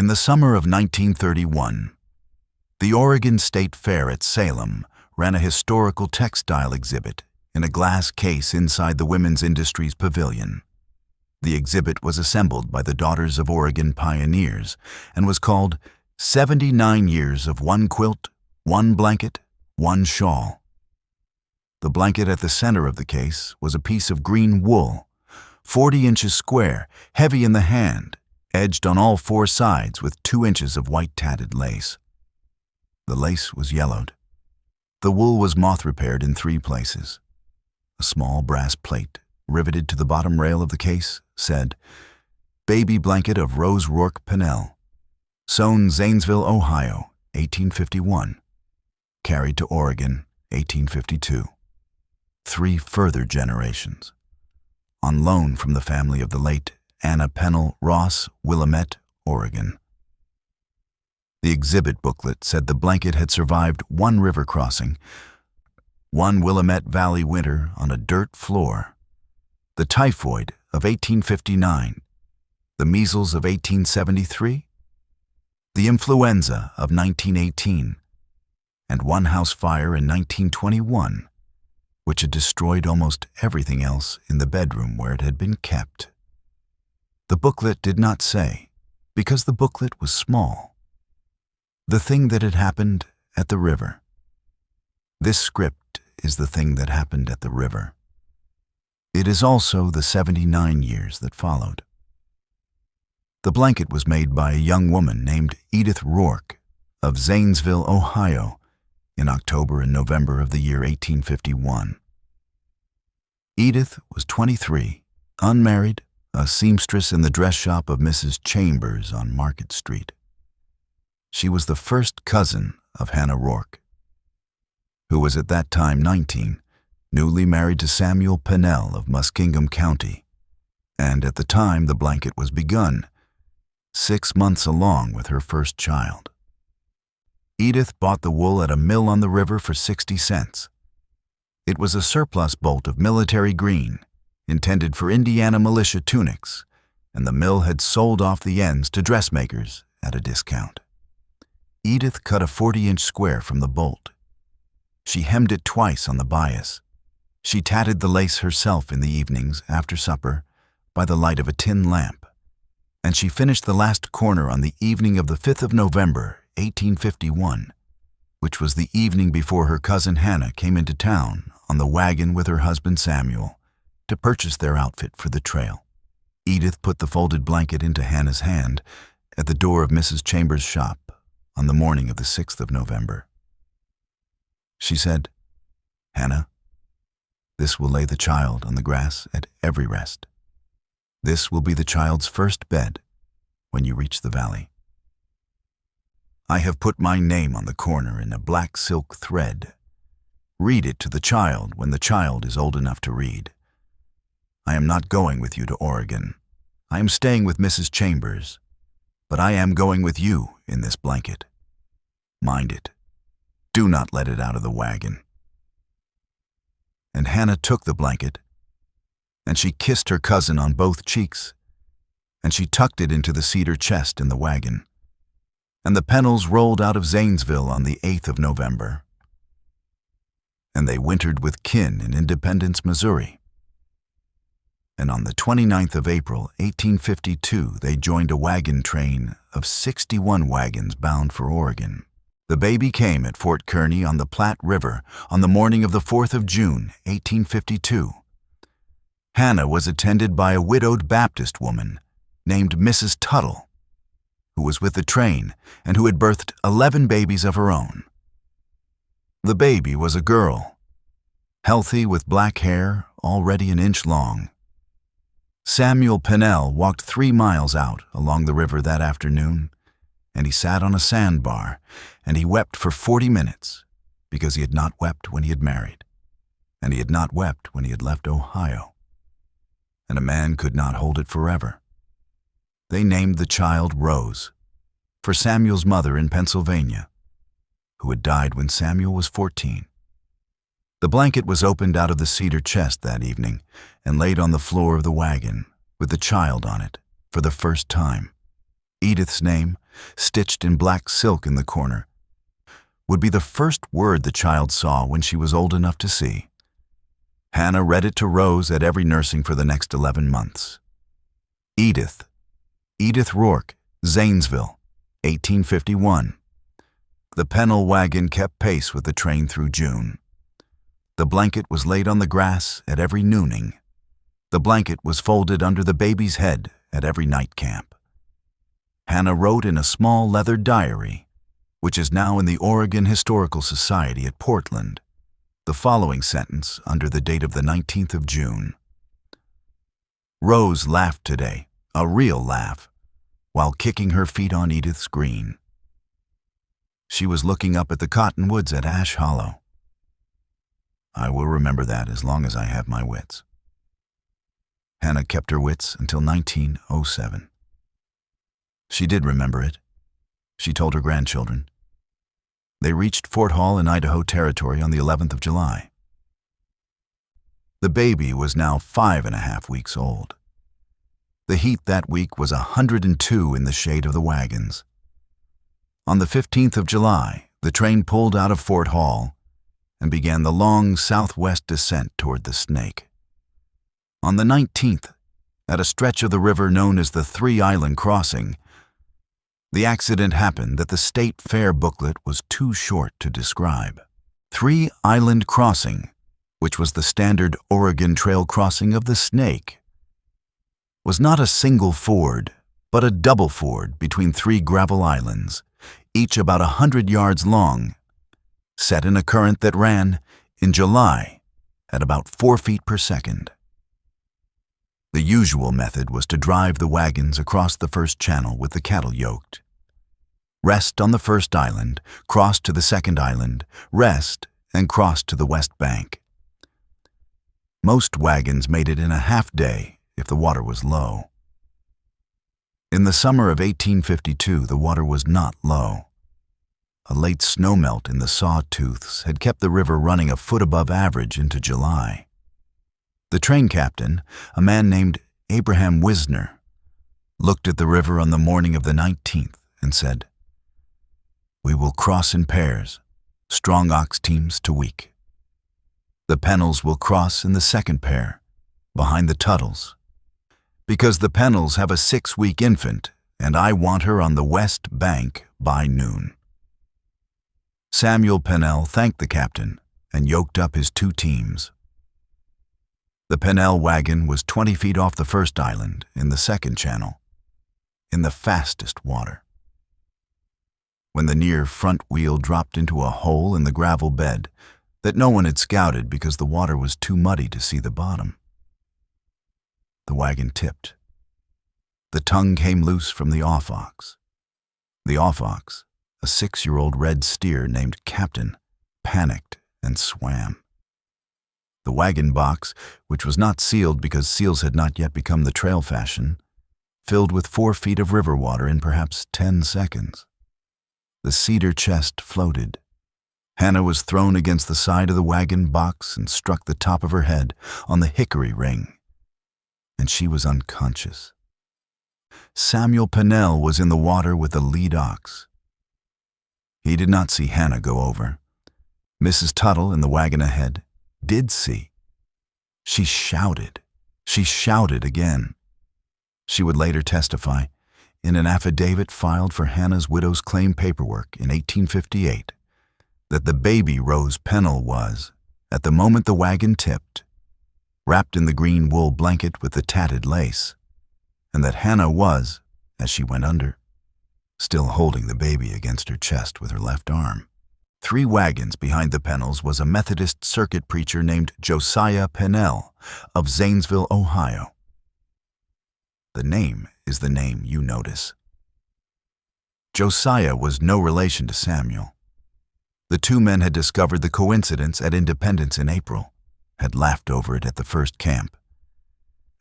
In the summer of 1931, the Oregon State Fair at Salem ran a historical textile exhibit in a glass case inside the Women's Industries Pavilion. The exhibit was assembled by the Daughters of Oregon Pioneers and was called 79 Years of One Quilt, One Blanket, One Shawl. The blanket at the center of the case was a piece of green wool, 40 inches square, heavy in the hand, edged on all four sides with 2 inches of white tatted lace. The lace was yellowed. The wool was moth-repaired in 3 places. A small brass plate, riveted to the bottom rail of the case, said, "Baby blanket of Rose Rourke Pennell, sewn Zanesville, Ohio, 1851, carried to Oregon, 1852. 3 further generations. On loan from the family of the late Anna Pennell Ross, Willamette, Oregon." The exhibit booklet said the blanket had survived 1 river crossing, 1 Willamette Valley winter on a dirt floor, the typhoid of 1859, the measles of 1873, the influenza of 1918, and 1 house fire in 1921, which had destroyed almost everything else in the bedroom where it had been kept. The booklet did not say, because the booklet was small, the thing that had happened at the river. This script is the thing that happened at the river. It is also the 79 years that followed. The blanket was made by a young woman named Edith Rourke of Zanesville, Ohio, in October and November of the year 1851. Edith was 23, unmarried, a seamstress in the dress shop of Mrs. Chambers on Market Street. She was the first cousin of Hannah Rourke, who was at that time 19, newly married to Samuel Pennell of Muskingum County, and at the time the blanket was begun, 6 months along with her first child. Edith bought the wool at a mill on the river for 60 cents. It was a surplus bolt of military green, intended for Indiana militia tunics, and the mill had sold off the ends to dressmakers at a discount. Edith cut a 40-inch square from the bolt. She hemmed it twice on the bias. She tatted the lace herself in the evenings after supper by the light of a tin lamp, and she finished the last corner on the evening of the 5th of November, 1851, which was the evening before her cousin Hannah came into town on the wagon with her husband Samuel to purchase their outfit for the trail. Edith put the folded blanket into Hannah's hand at the door of Mrs. Chambers' shop on the morning of the 6th of November. She said, "Hannah, this will lay the child on the grass at every rest. This will be the child's first bed when you reach the valley. I have put my name on the corner in a black silk thread. Read it to the child when the child is old enough to read. I am not going with you to Oregon. I am staying with Mrs. Chambers, but I am going with you in this blanket. Mind it. Do not let it out of the wagon." And Hannah took the blanket, and she kissed her cousin on both cheeks, and she tucked it into the cedar chest in the wagon, and the Pennells rolled out of Zanesville on the 8th of November. And they wintered with kin in Independence, Missouri. And on the 29th of April, 1852, they joined a wagon train of 61 wagons bound for Oregon. The baby came at Fort Kearny on the Platte River on the morning of the 4th of June, 1852. Hannah was attended by a widowed Baptist woman named Mrs. Tuttle, who was with the train and who had birthed 11 babies of her own. The baby was a girl, healthy with black hair already an inch long. Samuel Pennell walked 3 miles out along the river that afternoon, and he sat on a sandbar, and he wept for 40 minutes, because he had not wept when he had married, and he had not wept when he had left Ohio. And a man could not hold it forever. They named the child Rose, for Samuel's mother in Pennsylvania, who had died when Samuel was 14. The blanket was opened out of the cedar chest that evening and laid on the floor of the wagon with the child on it for the first time. Edith's name, stitched in black silk in the corner, would be the first word the child saw when she was old enough to see. Hannah read it to Rose at every nursing for the next 11 months. Edith Rourke, Zanesville, 1851. The Pennell wagon kept pace with the train through June. The blanket was laid on the grass at every nooning. The blanket was folded under the baby's head at every night camp. Hannah wrote in a small leather diary, which is now in the Oregon Historical Society at Portland, the following sentence under the date of the 19th of June. Rose laughed today, a real laugh, while kicking her feet on Edith's green. She was looking up at the cottonwoods at Ash Hollow. I will remember that as long as I have my wits. Hannah kept her wits until 1907. She did remember it, she told her grandchildren. They reached Fort Hall in Idaho Territory on the 11th of July. The baby was now 5.5 weeks old. The heat that week was 102 in the shade of the wagons. On the 15th of July, the train pulled out of Fort Hall and began the long southwest descent toward the Snake. On the 19th, at a stretch of the river known as the Three Island Crossing, the accident happened that the State Fair booklet was too short to describe. Three Island Crossing, which was the standard Oregon Trail crossing of the Snake, was not a single ford, but a double ford between three gravel islands, each about 100 yards long, set in a current that ran, in July, at about 4 feet per second. The usual method was to drive the wagons across the first channel with the cattle yoked. Rest on the first island, cross to the second island, rest, and cross to the west bank. Most wagons made it in a half day if the water was low. In the summer of 1852, the water was not low. A late snowmelt in the sawtooths had kept the river running a foot above average into July. The train captain, a man named Abraham Wisner, looked at the river on the morning of the 19th and said, "We will cross in pairs, strong ox teams to weak. The Pennells will cross in the second pair, behind the Tuttles, because the Pennells have a 6-week infant, and I want her on the west bank by noon." Samuel Pennell thanked the captain and yoked up his 2 teams. The Pennell wagon was 20 feet off the first island in the second channel, in the fastest water. When the near front wheel dropped into a hole in the gravel bed that no one had scouted because the water was too muddy to see the bottom, the wagon tipped. The tongue came loose from the off-ox. The off-ox, a 6-year-old red steer named Captain, panicked and swam. The wagon box, which was not sealed because seals had not yet become the trail fashion, filled with 4 feet of river water in perhaps 10 seconds. The cedar chest floated. Hannah was thrown against the side of the wagon box and struck the top of her head on the hickory ring, and she was unconscious. Samuel Pennell was in the water with the lead ox. He did not see Hannah go over. Mrs. Tuttle in the wagon ahead did see. She shouted again. She would later testify, in an affidavit filed for Hannah's widow's claim paperwork in 1858, that the baby Rose Pennell was, at the moment the wagon tipped, wrapped in the green wool blanket with the tatted lace, and that Hannah was, as she went under, still holding the baby against her chest with her left arm. 3 wagons behind the Pennells was a Methodist circuit preacher named Josiah Pennell of Zanesville, Ohio. The name is the name you notice. Josiah was no relation to Samuel. The 2 men had discovered the coincidence at Independence in April, had laughed over it at the first camp,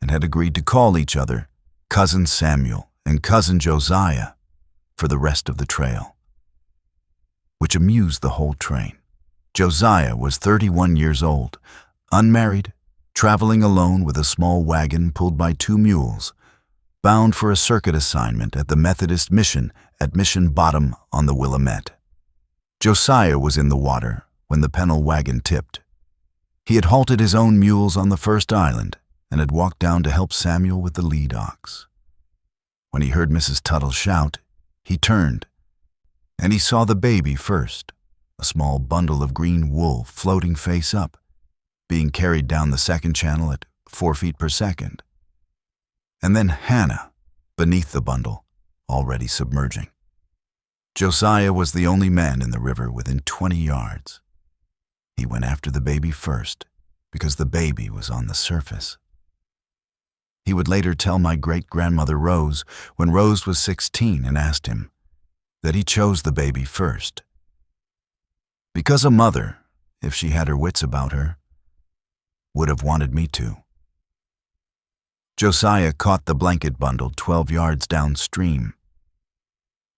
and had agreed to call each other Cousin Samuel and Cousin Josiah for the rest of the trail, which amused the whole train. Josiah was 31 years old, unmarried, traveling alone with a small wagon pulled by 2 mules, bound for a circuit assignment at the Methodist Mission at Mission Bottom on the Willamette. Josiah was in the water when the Pennell wagon tipped. He had halted his own mules on the first island and had walked down to help Samuel with the lead ox. When he heard Mrs. Tuttle shout, he turned, and he saw the baby first, a small bundle of green wool floating face up, being carried down the second channel at 4 feet per second. And then Hannah, beneath the bundle, already submerging. Josiah was the only man in the river within 20 yards. He went after the baby first, because the baby was on the surface. He would later tell my great-grandmother Rose, when Rose was 16 and asked him, that he chose the baby first. Because a mother, if she had her wits about her, would have wanted me to. Josiah caught the blanket bundle 12 yards downstream.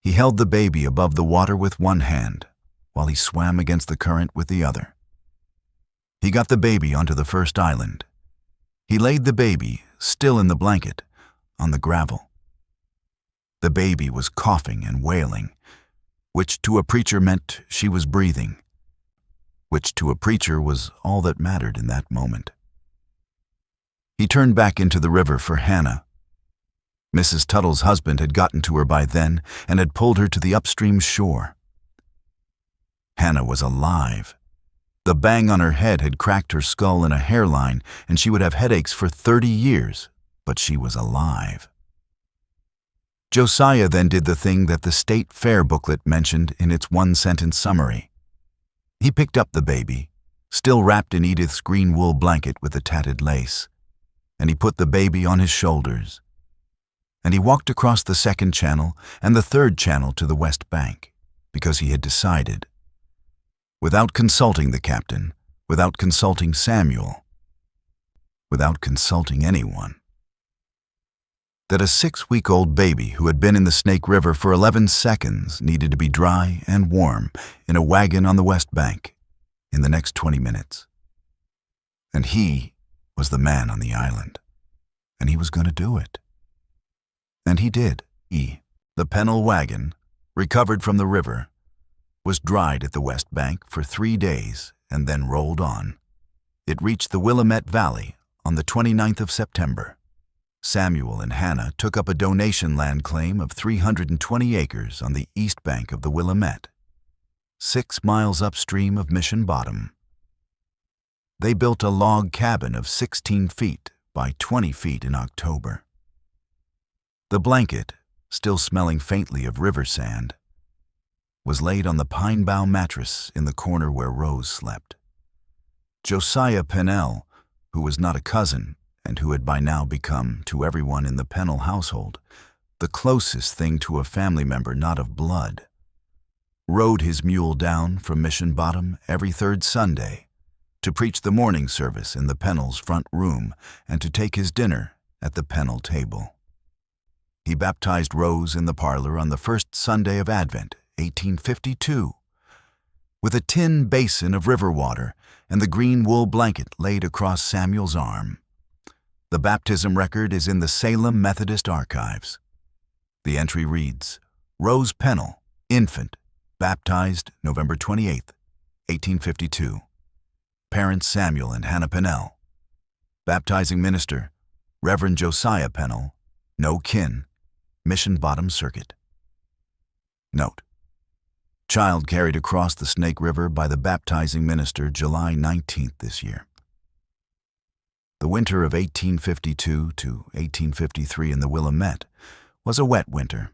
He held the baby above the water with one hand, while he swam against the current with the other. He got the baby onto the first island. He laid the baby, still in the blanket, on the gravel. The baby was coughing and wailing, which to a preacher meant she was breathing, which to a preacher was all that mattered in that moment. He turned back into the river for Hannah. Mrs. Tuttle's husband had gotten to her by then and had pulled her to the upstream shore. Hannah was alive. The bang on her head had cracked her skull in a hairline, and she would have headaches for 30 years, but she was alive. Josiah then did the thing that the State Fair booklet mentioned in its one-sentence summary. He picked up the baby, still wrapped in Edith's green wool blanket with the tatted lace, and he put the baby on his shoulders. And he walked across the second channel and the third channel to the west bank, because he had decided, without consulting the captain, without consulting Samuel, without consulting anyone, that a 6-week-old baby who had been in the Snake River for 11 seconds needed to be dry and warm in a wagon on the west bank in the next 20 minutes. And he was the man on the island, and he was going to do it. And he did. The Pennell wagon, recovered from the river, was dried at the west bank for 3 days and then rolled on. It reached the Willamette Valley on the 29th of September. Samuel and Hannah took up a donation land claim of 320 acres on the east bank of the Willamette, 6 miles upstream of Mission Bottom. They built a log cabin of 16 feet by 20 feet in October. The blanket, still smelling faintly of river sand, was laid on the pine bough mattress in the corner where Rose slept. Josiah Pennell, who was not a cousin and who had by now become, to everyone in the Pennell household, the closest thing to a family member not of blood, rode his mule down from Mission Bottom every third Sunday to preach the morning service in the Pennell's front room and to take his dinner at the Pennell table. He baptized Rose in the parlor on the first Sunday of Advent, 1852, with a tin basin of river water and the green wool blanket laid across Samuel's arm. The baptism record is in the Salem Methodist Archives. The entry reads, Rose Pennell, infant, baptized November 28, 1852. Parents Samuel and Hannah Pennell. Baptizing minister, Reverend Josiah Pennell, no kin, Mission Bottom Circuit. Note: child carried across the Snake River by the baptizing minister July 19th this year. The winter of 1852 to 1853 in the Willamette was a wet winter.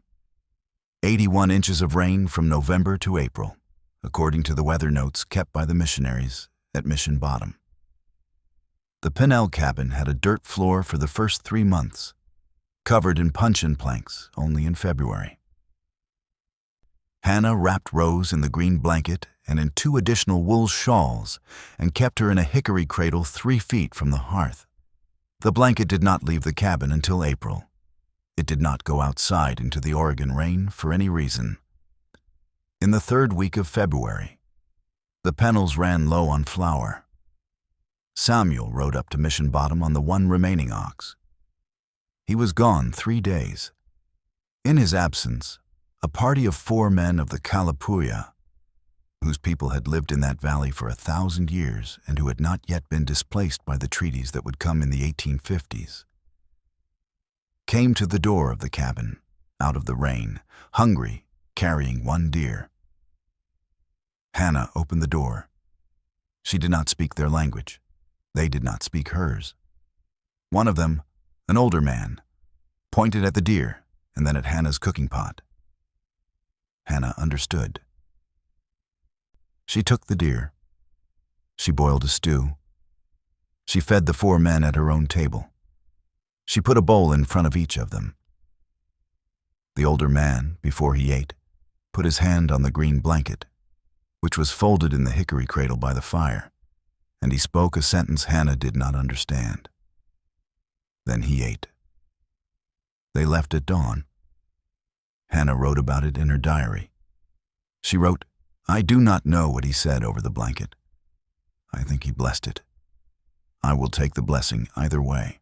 81 inches of rain from November to April, according to the weather notes kept by the missionaries at Mission Bottom. The Pennell cabin had a dirt floor for the first 3 months, covered in puncheon planks only in February. Hannah wrapped Rose in the green blanket and in 2 additional wool shawls and kept her in a hickory cradle 3 feet from the hearth. The blanket did not leave the cabin until April. It did not go outside into the Oregon rain for any reason. In the 3rd week of February, the Pennells ran low on flour. Samuel rode up to Mission Bottom on the 1 remaining ox. He was gone 3 days. In his absence, a party of 4 men of the Kalapuya, whose people had lived in that valley for 1,000 years and who had not yet been displaced by the treaties that would come in the 1850s, came to the door of the cabin, out of the rain, hungry, carrying 1 deer. Hannah opened the door. She did not speak their language. They did not speak hers. One of them, an older man, pointed at the deer and then at Hannah's cooking pot. Hannah understood. She took the deer. She boiled a stew. She fed the 4 men at her own table. She put a bowl in front of each of them. The older man, before he ate, put his hand on the green blanket, which was folded in the hickory cradle by the fire, and he spoke a sentence Hannah did not understand. Then he ate. They left at dawn. Hannah wrote about it in her diary. She wrote, "I do not know what he said over the blanket. I think he blessed it. I will take the blessing either way."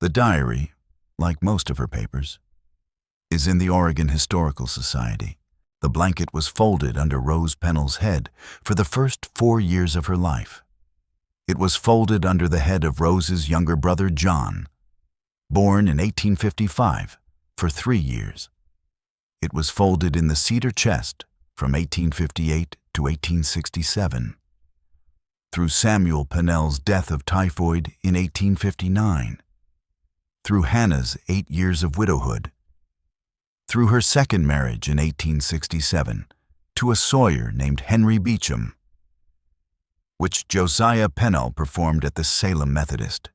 The diary, like most of her papers, is in the Oregon Historical Society. The blanket was folded under Rose Pennell's head for the first 4 years of her life. It was folded under the head of Rose's younger brother, John, born in 1855, for 3 years. It was folded in the cedar chest from 1858 to 1867, through Samuel Pennell's death of typhoid in 1859, through Hannah's 8 years of widowhood, through her second marriage in 1867 to a sawyer named Henry Beecham, which Josiah Pennell performed at the Salem Methodist.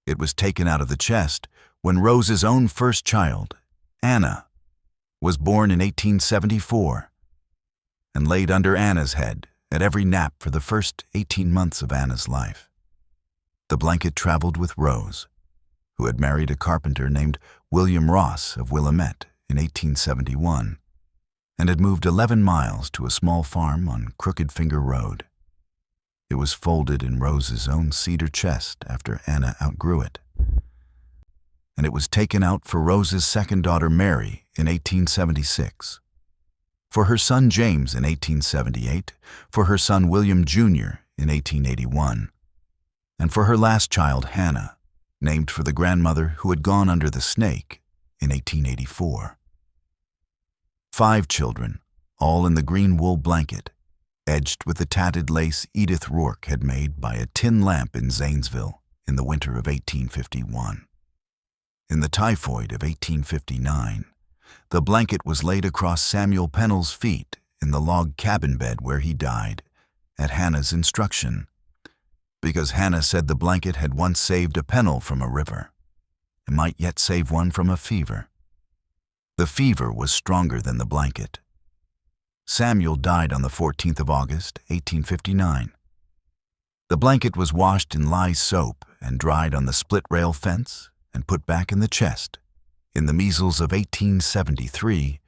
It was taken out of the chest when Rose's own first child, Anna, was born in 1874, and laid under Anna's head at every nap for the first 18 months of Anna's life. The blanket traveled with Rose, who had married a carpenter named William Ross of Willamette in 1871, and had moved 11 miles to a small farm on Crooked Finger Road. It was folded in Rose's own cedar chest after Anna outgrew it, and it was taken out for Rose's second daughter Mary in 1876, for her son James in 1878, for her son William Jr. in 1881, and for her last child Hannah, named for the grandmother who had gone under the snake in 1884. 5 children, all in the green wool blanket, edged with the tatted lace Edith Rourke had made by a tin lamp in Zanesville in the winter of 1851. In the typhoid of 1859, the blanket was laid across Samuel Pennell's feet in the log cabin bed where he died, at Hannah's instruction, because Hannah said the blanket had once saved a Pennell from a river, and might yet save one from a fever. The fever was stronger than the blanket. Samuel died on the 14th of August, 1859. The blanket was washed in lye soap and dried on the split-rail fence and put back in the chest. In the measles of 1873,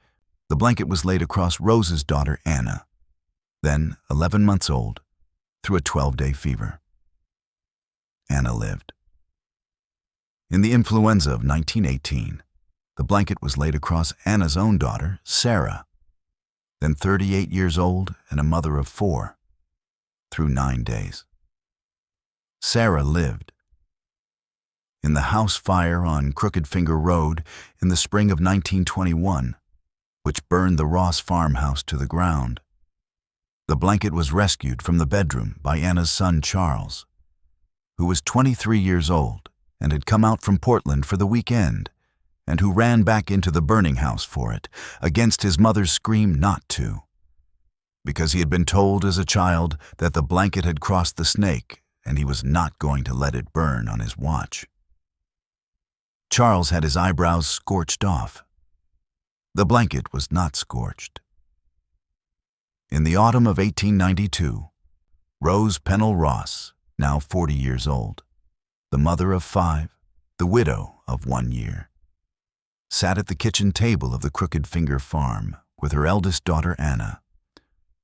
the blanket was laid across Rose's daughter Anna, then 11 months old, through a 12-day fever. Anna lived. In the influenza of 1918, the blanket was laid across Anna's own daughter, Sarah, then 38 years old and a mother of 4, through 9 days. Sarah lived. In the house fire on Crooked Finger Road in the spring of 1921, which burned the Ross farmhouse to the ground, the blanket was rescued from the bedroom by Anna's son Charles, who was 23 years old and had come out from Portland for the weekend, and who ran back into the burning house for it, against his mother's scream not to, because he had been told as a child that the blanket had crossed the snake and he was not going to let it burn on his watch. Charles had his eyebrows scorched off. The blanket was not scorched. In the autumn of 1892, Rose Pennell Ross, now 40 years old, the mother of 5, the widow of 1 year, sat at the kitchen table of the Crooked Finger farm with her eldest daughter Anna,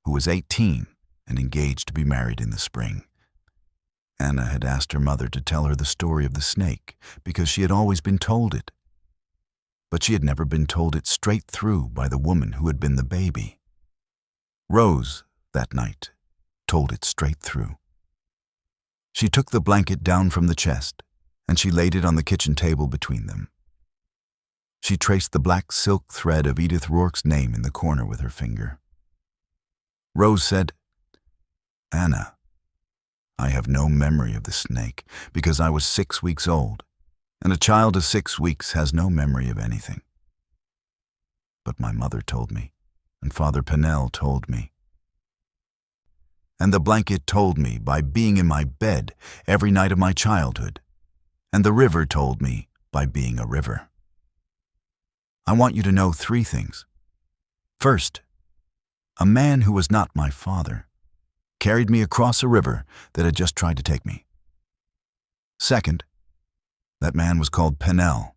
who was 18 and engaged to be married in the spring. Anna had asked her mother to tell her the story of the snake because she had always been told it. But she had never been told it straight through by the woman who had been the baby. Rose, that night, told it straight through. She took the blanket down from the chest, and she laid it on the kitchen table between them. She traced the black silk thread of Edith Rourke's name in the corner with her finger. Rose said, "Anna, I have no memory of the snake because I was 6 weeks old, and a child of 6 weeks has no memory of anything. But my mother told me, and Father Pennell told me. And the blanket told me by being in my bed every night of my childhood, and the river told me by being a river. I want you to know 3 things. First, a man who was not my father carried me across a river that had just tried to take me. Second, that man was called Pennell,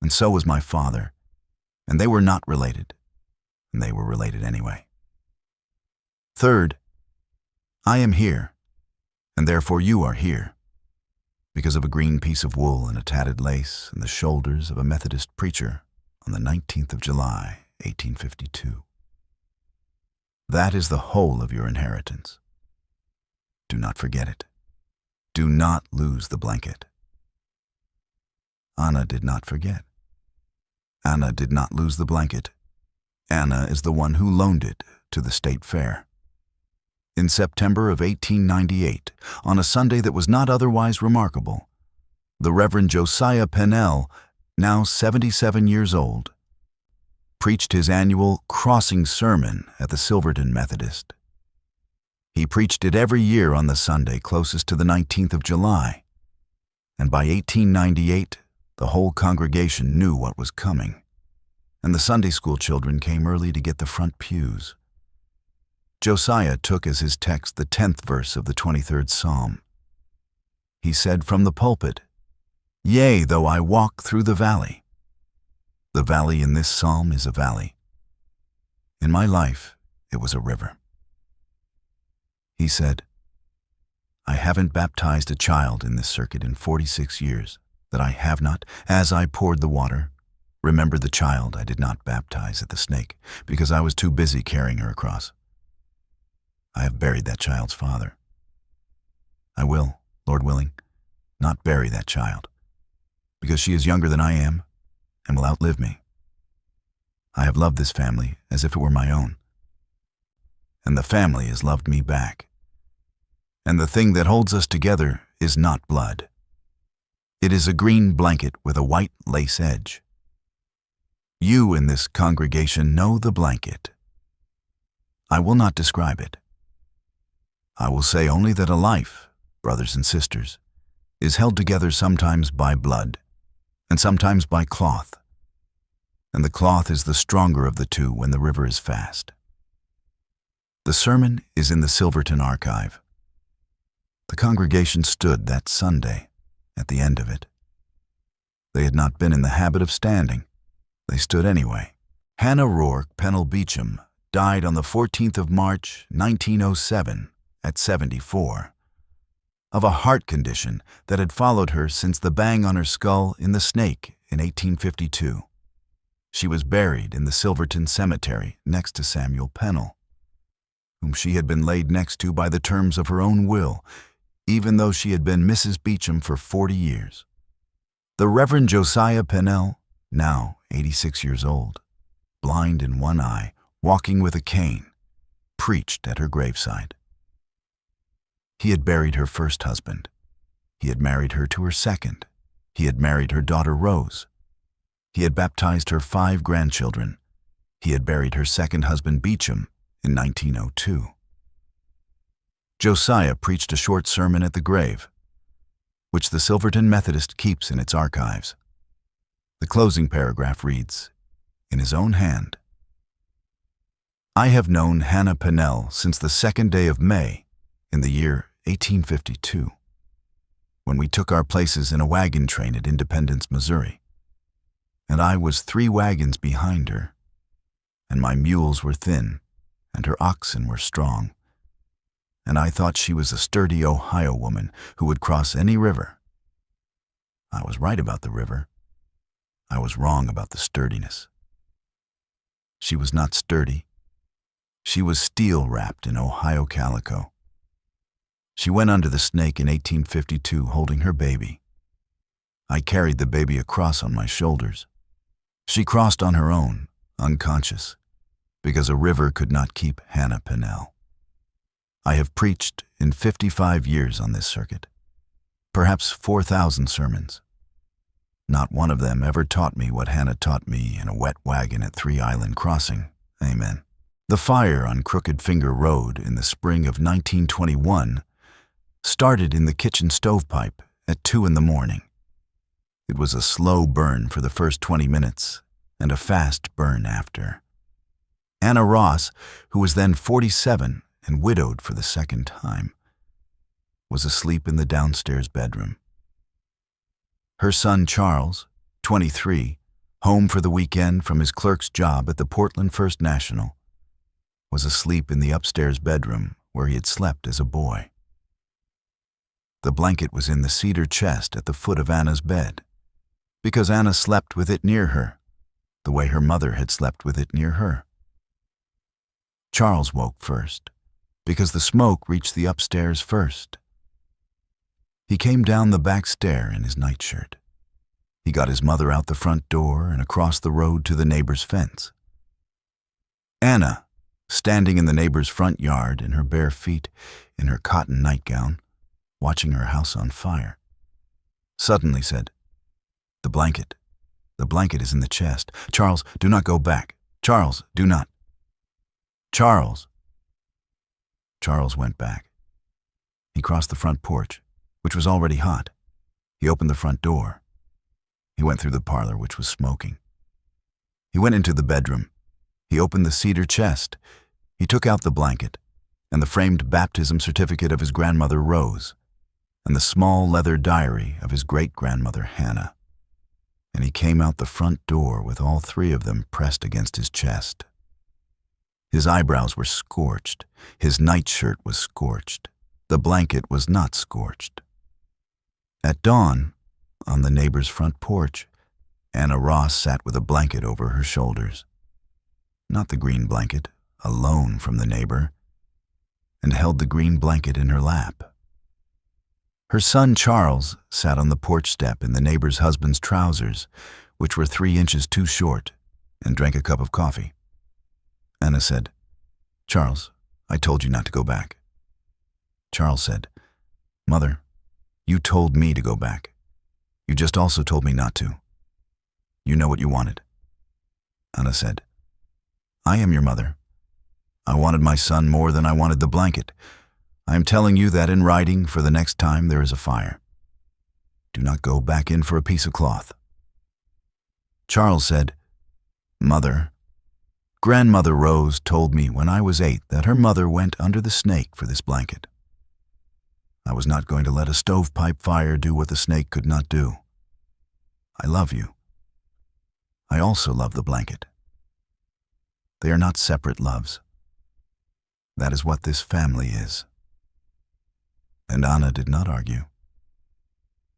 and so was my father, and they were not related, and they were related anyway. Third, I am here, and therefore you are here, because of a green piece of wool and a tatted lace and the shoulders of a Methodist preacher on the 19th of July, 1852. That is the whole of your inheritance. Do not forget it. Do not lose the blanket." Anna did not forget. Anna did not lose the blanket. Anna is the one who loaned it to the state fair. In September of 1898, on a Sunday that was not otherwise remarkable, the Reverend Josiah Pennell, now 77 years old, preached his annual crossing sermon at the Silverton Methodist. He preached it every year on the Sunday closest to the 19th of July, and by 1898, the whole congregation knew what was coming, and the Sunday school children came early to get the front pews. Josiah took as his text the 10th verse of the 23rd Psalm. He said from the pulpit, "Yea, though I walk through the valley." The valley in this psalm is a valley. In my life, it was a river. He said, "I haven't baptized a child in this circuit in 46 years, that I have not, as I poured the water, remembered the child I did not baptize at the snake, because I was too busy carrying her across. I have buried that child's father. I will, Lord willing, not bury that child, because she is younger than I am and will outlive me. I have loved this family as if it were my own, and the family has loved me back. And the thing that holds us together is not blood. It is a green blanket with a white lace edge. You in this congregation know the blanket. I will not describe it. I will say only that a life, brothers and sisters, is held together sometimes by blood and sometimes by cloth, and the cloth is the stronger of the two when the river is fast. The sermon is in the Silverton archive. The congregation stood that Sunday at the end of it. They had not been in the habit of standing. They stood anyway. Hannah Rourke Pennell Beecham died on the 14th of March, 1907, at 74, of a heart condition that had followed her since the bang on her skull in the Snake in 1852. She was buried in the Silverton Cemetery next to Samuel Pennell, whom she had been laid next to by the terms of her own will, even though she had been Mrs. Beecham for 40 years. The Reverend Josiah Pennell, now 86 years old, blind in one eye, walking with a cane, preached at her graveside. He had buried her first husband. He had married her to her second. He had married her daughter Rose. He had baptized her 5 grandchildren. He had buried her second husband Beecham in 1902. Josiah preached a short sermon at the grave, which the Silverton Methodist keeps in its archives. The closing paragraph reads, in his own hand, "I have known Hannah Pennell since the 2nd day of May in the year 1852, when we took our places in a wagon train at Independence, Missouri, and I was 3 wagons behind her, and my mules were thin, and her oxen were strong, and I thought she was a sturdy Ohio woman who would cross any river. I was right about the river. I was wrong about the sturdiness. She was not sturdy. She was steel-wrapped in Ohio calico. She went under the snake in 1852 holding her baby. I carried the baby across on my shoulders. She crossed on her own, unconscious, because a river could not keep Hannah Pennell. I have preached in 55 years on this circuit, perhaps 4,000 sermons. Not one of them ever taught me what Hannah taught me in a wet wagon at 3 Island Crossing. Amen. The fire on Crooked Finger Road in the spring of 1921 started in the kitchen stovepipe at 2 in the morning. It was a slow burn for the first 20 minutes and a fast burn after. Anna Ross, who was then 47 and widowed for the second time, was asleep in the downstairs bedroom. Her son Charles, 23, home for the weekend from his clerk's job at the Portland First National, was asleep in the upstairs bedroom where he had slept as a boy. The blanket was in the cedar chest at the foot of Anna's bed, because Anna slept with it near her, the way her mother had slept with it near her. Charles woke first, because the smoke reached the upstairs first. He came down the back stair in his nightshirt. He got his mother out the front door and across the road to the neighbor's fence. Anna, standing in the neighbor's front yard in her bare feet, in her cotton nightgown, watching her house on fire, suddenly said, The blanket is in the chest. Charles, do not go back. Charles, do not. Charles. Charles went back. He crossed the front porch, which was already hot. He opened the front door. He went through the parlor, which was smoking. He went into the bedroom. He opened the cedar chest. He took out the blanket and the framed baptism certificate of his grandmother Rose and the small leather diary of his great-grandmother Hannah. And he came out the front door with all 3 of them pressed against his chest. His eyebrows were scorched. His nightshirt was scorched. The blanket was not scorched. At dawn, on the neighbor's front porch, Anna Ross sat with a blanket over her shoulders. Not the green blanket, alone from the neighbor, and held the green blanket in her lap. Her son Charles sat on the porch step in the neighbor's husband's trousers, which were 3 inches too short, and drank a cup of coffee. Anna said, Charles, I told you not to go back. Charles said, Mother, you told me to go back. You just also told me not to. You know what you wanted. Anna said, I am your mother. I wanted my son more than I wanted the blanket. I am telling you that in writing for the next time there is a fire. Do not go back in for a piece of cloth. Charles said, Mother, Grandmother Rose told me when I was 8 that her mother went under the snake for this blanket. I was not going to let a stovepipe fire do what the snake could not do. I love you. I also love the blanket. They are not separate loves. That is what this family is. And Anna did not argue.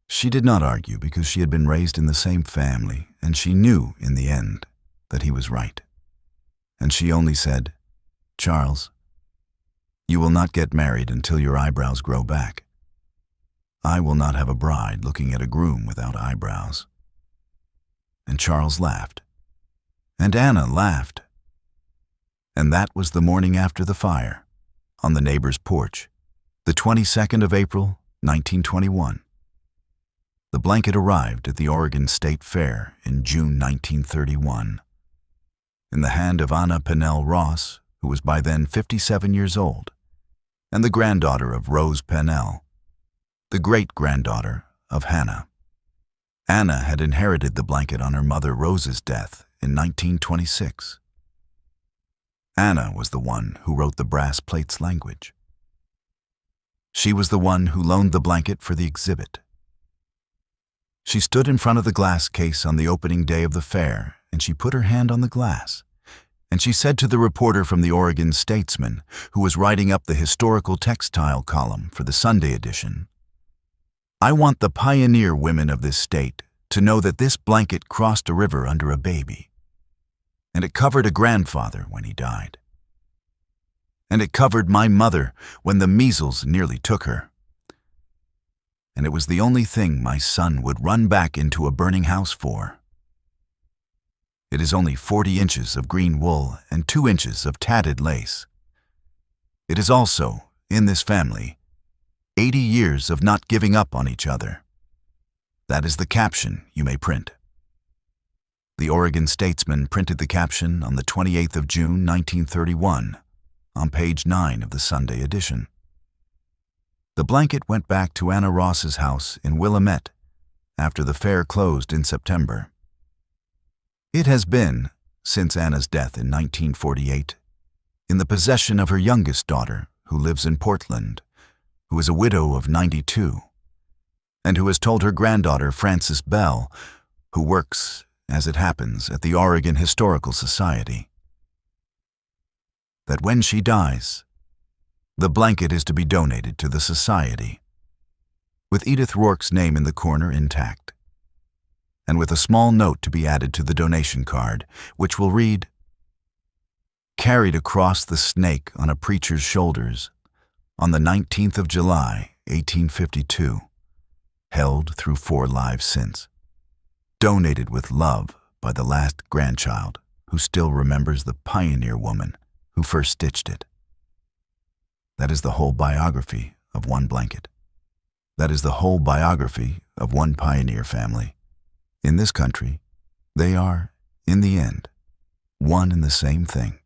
She did not argue because she had been raised in the same family, and she knew in the end that he was right. And she only said, Charles, you will not get married until your eyebrows grow back. I will not have a bride looking at a groom without eyebrows. And Charles laughed. And Anna laughed. And that was the morning after the fire, on the neighbor's porch, the 22nd of April, 1921. The blanket arrived at the Oregon State Fair in June 1931. In the hand of Anna Pennell Ross, who was by then 57 years old, and the granddaughter of Rose Pennell, the great-granddaughter of Hannah. Anna had inherited the blanket on her mother Rose's death in 1926. Anna was the one who wrote the brass plates language. She was the one who loaned the blanket for the exhibit. She stood in front of the glass case on the opening day of the fair, and she put her hand on the glass, and and she said to the reporter from the Oregon Statesman, who was writing up the historical textile column for the Sunday edition, "I want the pioneer women of this state to know that this blanket crossed a river under a baby, and it covered a grandfather when he died, and it covered my mother when the measles nearly took her, and it was the only thing my son would run back into a burning house for. It is only 40 inches of green wool and 2 inches of tatted lace. It is also, in this family, 80 years of not giving up on each other. That is the caption you may print." The Oregon Statesman printed the caption on the 28th of June, 1931, on page 9 of the Sunday edition. The blanket went back to Anna Ross's house in Willamette after the fair closed in September. It has been, since Anna's death in 1948, in the possession of her youngest daughter, who lives in Portland, who is a widow of 92, and who has told her granddaughter, Frances Bell, who works, as it happens, at the Oregon Historical Society, that when she dies, the blanket is to be donated to the Society, with Edith Rourke's name in the corner intact, and with a small note to be added to the donation card, which will read, "Carried across the snake on a preacher's shoulders on the 19th of July, 1852, held through 4 lives since. Donated with love by the last grandchild who still remembers the pioneer woman who first stitched it." That is the whole biography of one blanket. That is the whole biography of one pioneer family. In this country, they are, in the end, one and the same thing.